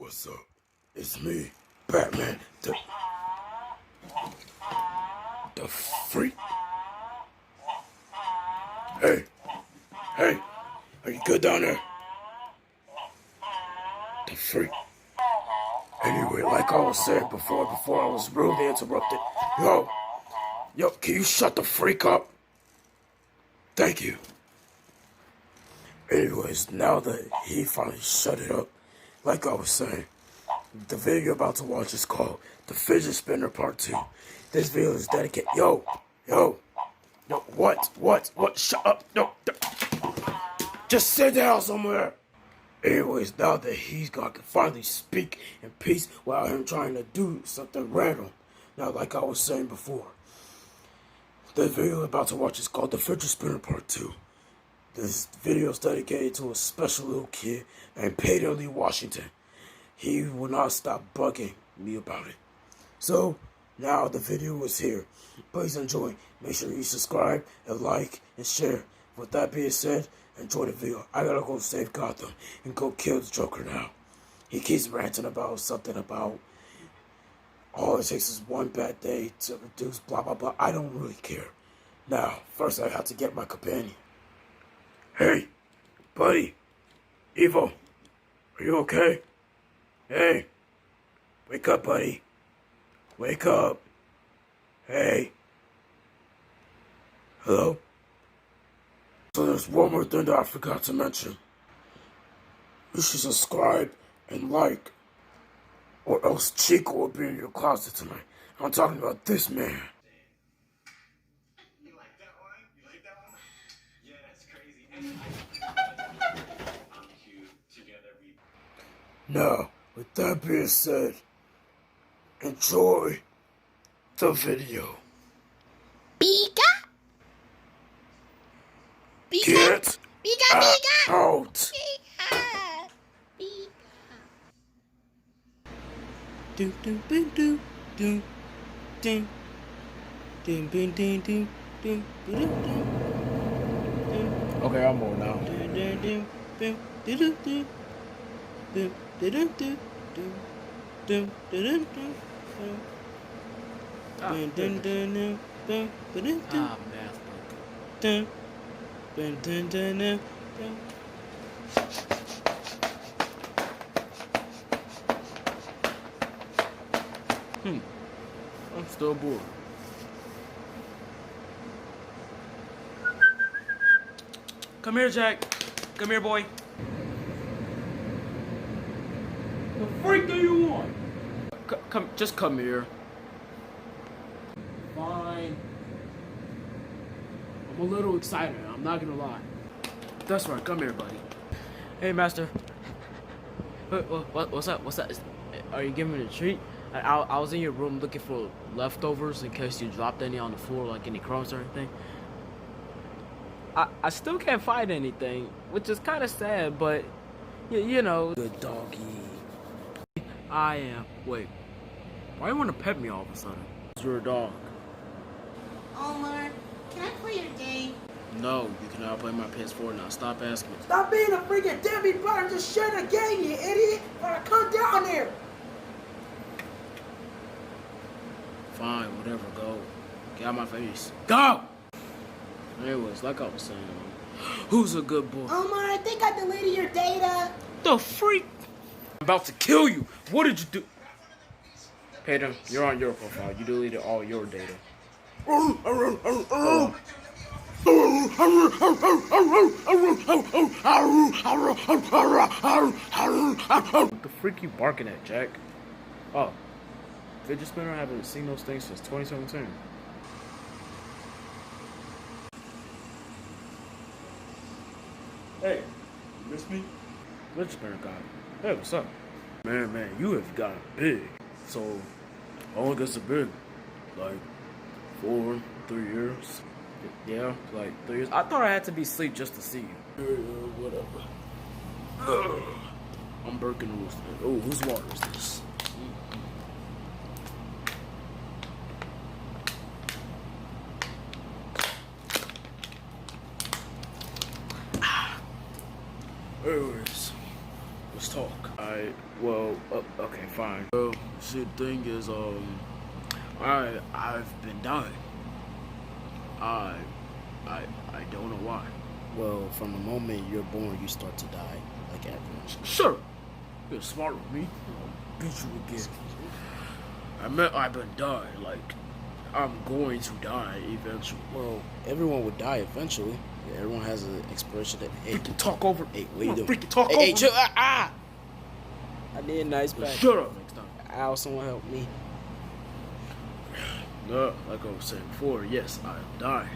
What's up? It's me, Batman, the freak. Hey, are you good down there? The freak. Anyway, like I was saying before I was rudely interrupted. Yo, can you shut the freak up? Thank you. Anyways, now that he finally shut it up, like I was saying, the video you're about to watch is called The Fidget Spinner Part 2. This video is dedicated. Yo, what? Shut up. No. Just sit down somewhere. Anyways, now that he's got to finally speak in peace without him trying to do something random. Now, like I was saying before, the video you're about to watch is called The Fidget Spinner Part 2. This video is dedicated to a special little kid named Peyton Lee Washington. He will not stop bugging me about it. So, now the video is here. Please enjoy. Make sure you subscribe and like and share. With that being said, enjoy the video. I gotta go save Gotham and go kill the Joker now. He keeps ranting about something about all it takes is one bad day to reduce blah blah blah. I don't really care. Now, first I have to get my companion. Hey, buddy. Evo, are you okay? Hey, wake up, buddy. Wake up. Hey. Hello? So there's one more thing that I forgot to mention. You should subscribe and like, or else Chico will be in your closet tonight. I'm talking about this man. You like that one? You like that one? Yeah, it's crazy. I'm cute. Together we... Now, with that being said, enjoy the video. Pika? Get Pika! out. Pika! Do do do do do ding ding ding ding ding ding ding ding. Okay, I'm more now. Ding ding ding ding ding ding ding ding ding ding ding ding ding. Dun dun dun dun dun dun dun dun dun dun dun dun. I'm still bored. Come here, Jack. Come here, boy. The freak do you want? Just come here. Fine. I'm a little excited. I'm not gonna lie. That's right. Come here, buddy. Hey, master. What's up? What's up? Are you giving me a treat? I was in your room looking for leftovers in case you dropped any on the floor, like any crumbs or anything. I still can't find anything, which is kind of sad, but you know. Good doggy. I am. Wait. Why you want to pet me all of a sudden? You're a dog. Omar, can I play your game? No, you cannot play my PS4 now. Stop asking me. Stop being a freaking deadbeat brother and just share the game, you idiot! Or come down there! Fine, whatever, go. Get out my face. Go! Anyways, like I was saying, who's a good boy? Omar, I think I deleted your data. The freak! I'm about to kill you! What did you do? Peyton, you're on your profile. You deleted all your data. What the freak you barking at, Jack? Oh. Fidget Spinner, I haven't seen those things since 2017. Hey, you miss me? Fidget Spinner guy. Hey, what's up? Man, you have gotten big. So, I only got so big. Like, 3 years. Yeah, like 3 years. I thought I had to be asleep just to see you. Whatever. I'm breaking the rules. Oh, whose water is this? Anyways, let's talk. Well, okay, fine. Well, see, the thing is, I've been dying. I, I don't know why. Well, from the moment you're born, you start to die, like everyone. Shut up. You're smarter than me. I'll beat you again. I've been dying. Like, I'm going to die eventually. Well, everyone would die eventually. Yeah, everyone has an expiration date. Hey, Freaking talk over. hey, what you doing? Freaking talk Hey, over. hey, chill. I need a nice back. Shut up next time. Ow, someone help me. No, like I was saying before, yes, I am dying.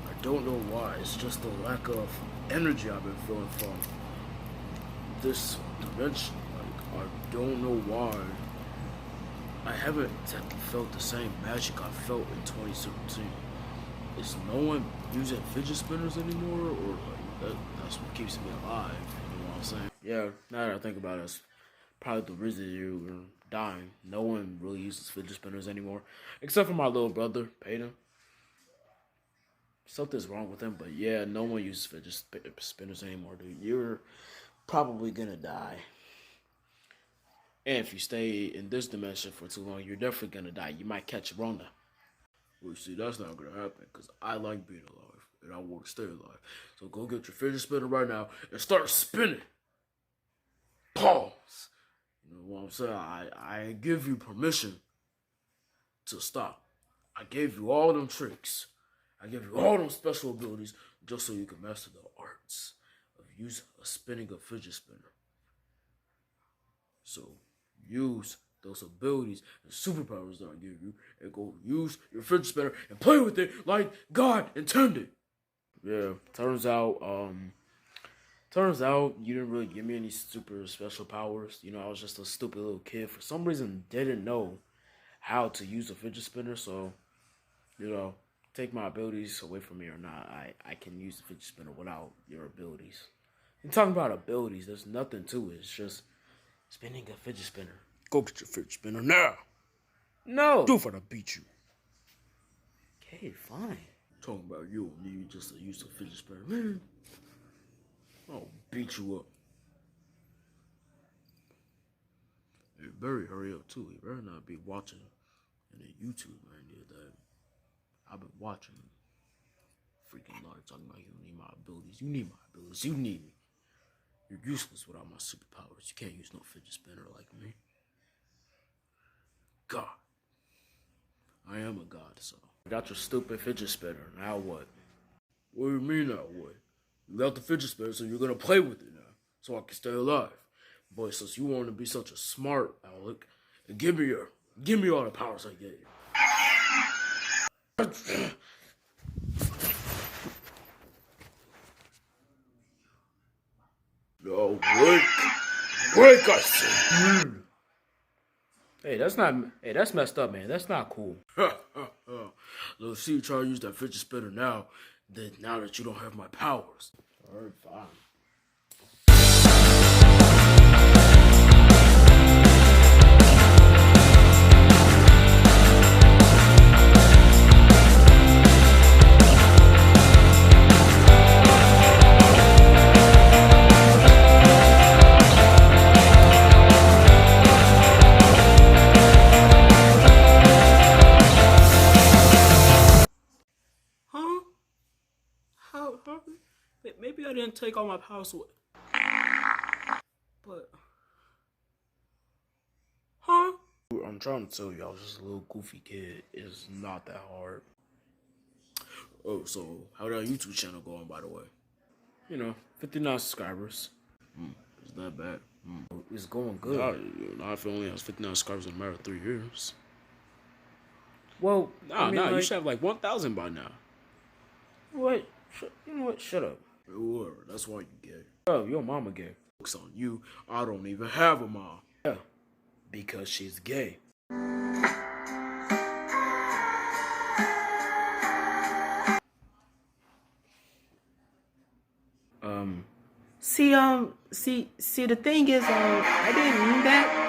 I don't know why. It's just the lack of energy I've been feeling from this dimension. Like, I don't know why. I haven't exactly felt the same magic I felt in 2017. Is no one using fidget spinners anymore, or like that's what keeps me alive? You know what I'm saying? Yeah. Now that I think about it, it's probably the reason you're dying. No one really uses fidget spinners anymore, except for my little brother Peyton. Something's wrong with him, but yeah, no one uses fidget spinners anymore, dude. You're probably gonna die. And if you stay in this dimension for too long, you're definitely gonna die. You might catch Rona. Well, see, that's not gonna happen because I like being alive and I want to stay alive. So go get your fidget spinner right now and start spinning. Pause. You know what I'm saying? I give you permission to stop. I gave you all them tricks. I give you all them special abilities just so you can master the arts of spinning a fidget spinner. So use those abilities and superpowers that I give you and go use your fidget spinner and play with it like God intended. Yeah, turns out you didn't really give me any super special powers. You know, I was just a stupid little kid. For some reason, didn't know how to use a fidget spinner. So, you know, take my abilities away from me or not, I can use the fidget spinner without your abilities. You're talking about abilities. There's nothing to it. It's just spinning a fidget spinner. Go get your fidget spinner now. No. Do for to beat you. Okay, fine. Talking about you need just to use the fidget spinner. Man, I'll beat you up. You better hurry up too. You better not be watching any YouTube or any of that. I've been watching freaking lot talking about you need my abilities. You need my abilities. You need me. You're useless without my superpowers. You can't use no fidget spinner like me. God. I am a god, so. You got your stupid fidget spinner. Now what? What do you mean now what? You got the fidget spinner, so you're gonna play with it now. So I can stay alive. Boy, since you want to be such a smart aleck, give me all the powers I gave you. No, break, I said. Hey, that's messed up, man. That's not cool. Look, see you try to use that fidget spinner now that you don't have my powers. Alright, fine. Maybe I didn't take all my powers away. But, I'm trying to tell you, I was just a little goofy kid. It's not that hard. Oh, so how that YouTube channel going, by the way? You know, 59 subscribers. It's not bad. It's going good. Not if it only has 59 subscribers in a matter of 3 years. Well, you should have like 1,000 by now. What? You know what? Shut up. Whatever. That's why you gay. Oh, your mama gay. Looks on you. I don't even have a mom. Yeah, because she's gay. See, the thing is, I didn't mean that.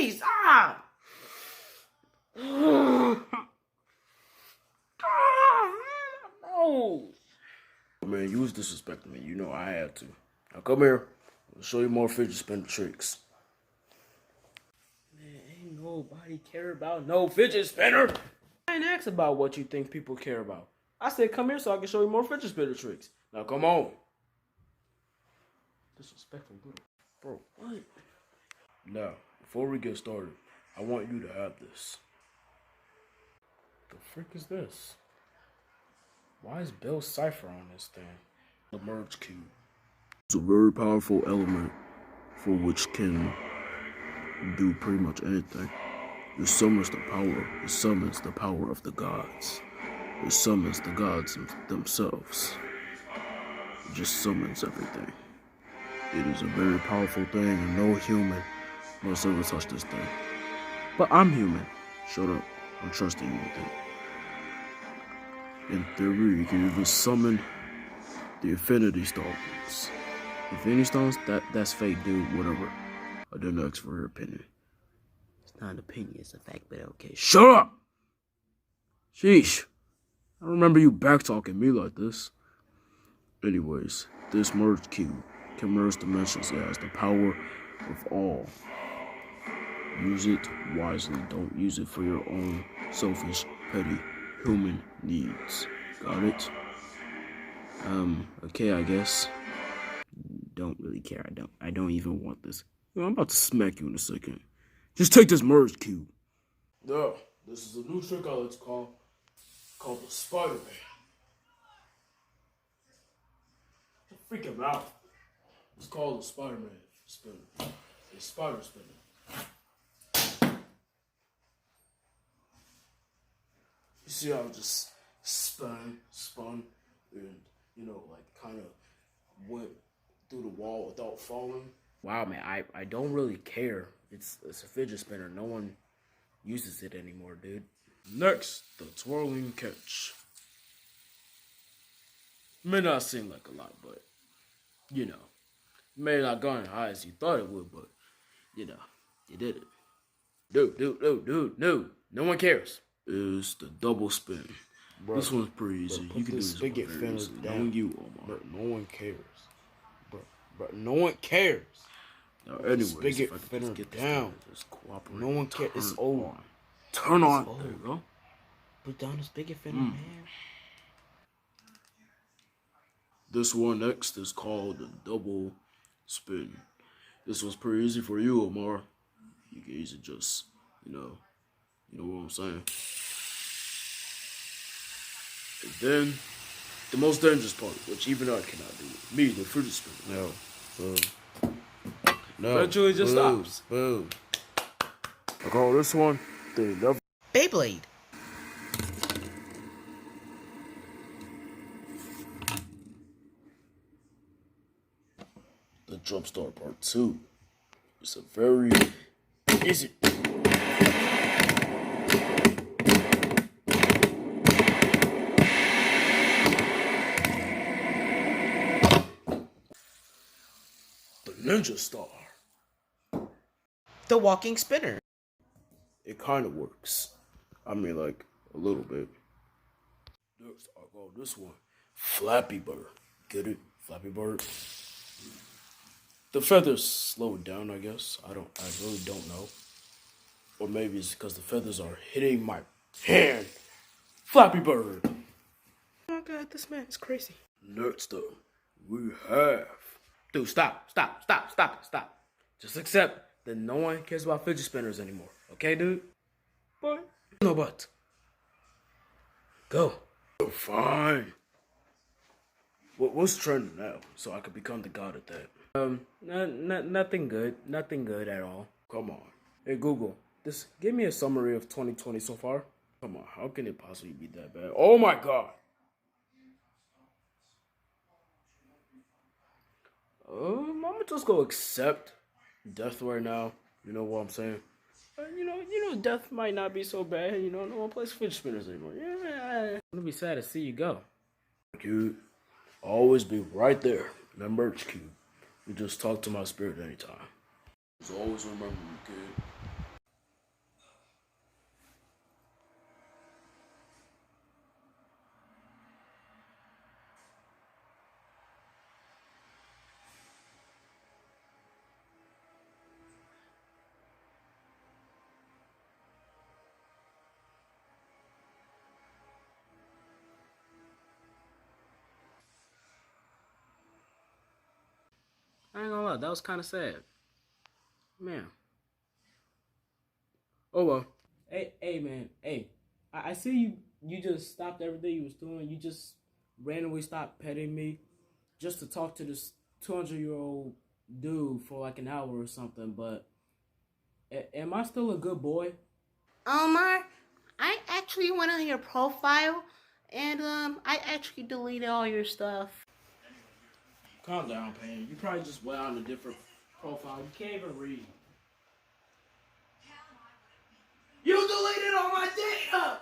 Please, stop. No. Man, you was disrespecting me. You know I had to. Now come here. I'll show you more fidget spinner tricks. Man, ain't nobody care about no fidget spinner. I ain't asked about what you think people care about. I said come here so I can show you more fidget spinner tricks. Now come on. Disrespectful little bro. What? Now, before we get started, I want you to have this. The frick is this? Why is Bill's cipher on this thing? The merge cube. It's a very powerful element for which can do pretty much anything. It summons the power. It summons the power of the gods. It summons the gods themselves. It just summons everything. It is a very powerful thing, and no human must ever touch this thing. But I'm human. Shut up. I'm trusting you with it. In theory, you can even summon the Infinity Stones. Infinity Stones? That's fake, dude. Whatever. I didn't ask for your opinion. It's not an opinion, it's a fact, but okay. Shut up! Sheesh. I remember you back-talking me like this. Anyways, this merge cube can merge dimensions. It has the power of all. Use it wisely. Don't use it for your own selfish, petty, human needs. Got it? Okay, I guess. Don't really care. I don't even want this. I'm about to smack you in a second. Just take this merge cube. No, this is a new trick I like to called the Spider-Man. Freak him out. It's called the Spider-Man spinner. The Spider Spinner. You see how I just spun, and, you know, like kind of went through the wall without falling? Wow, man, I don't really care. It's a fidget spinner. No one uses it anymore, dude. Next, the twirling catch. May not seem like a lot, but, you know, it may not gone as high as you thought it would, but, you know, you did it. Dude, no one cares. Is the double spin. Bro, this one's pretty easy. You can do this Fidget Spinner down. Knowing you, Omar. But no one cares. But no one cares. Now, anyways, Fidget if I Spinner could just get down. this just cooperate. No one cares. It's old. Turn on. It's old. There you go. Put down this Fidget Spinner, man. This one next is called the double spin. This one's pretty easy for you, Omar. You can easily just, you know what I'm saying. And then, the most dangerous part, which even I cannot do. Me, the fidget spinner. No. Boo. No. Eventually it just stops. Boo. I call this one the Beyblade. Jumpstart Part 2. It's a very easy. The Ninja Star. The walking spinner. It kind of works. I mean, like, a little bit. Next, I'll go this one. Flappy Bird. Get it? Flappy Bird. The feathers slow it down, I guess. I really don't know. Or maybe it's because the feathers are hitting my hand. Flappy Bird. Oh my god, this man is crazy. Next up, we have... Dude, stop. Just accept that no one cares about fidget spinners anymore. Okay, dude? But... No but. Go. Fine. What's trending now? So I could become the god at that. Nothing good. Nothing good at all. Come on. Hey, Google, just give me a summary of 2020 so far. Come on, how can it possibly be that bad? Oh my god! I'm gonna just go accept death right now. You know what I'm saying? You know, death might not be so bad. You know, no one plays fidget spinners anymore. Yeah, I'm gonna be sad to see you go. Dude, I'll always be right there in that merch cube. You just talk to my spirit anytime. Just always remember me, kid. I ain't gonna lie, that was kind of sad. Man. Oh well. Hey, man. Hey, I see you. You just stopped everything you was doing. You just randomly stopped petting me just to talk to this 200-year-old dude for like an hour or something. But am I still a good boy? Omar, I actually went on your profile and I actually deleted all your stuff. Calm down, Peyton. You probably just went on a different profile. You can't even read. You deleted all my data!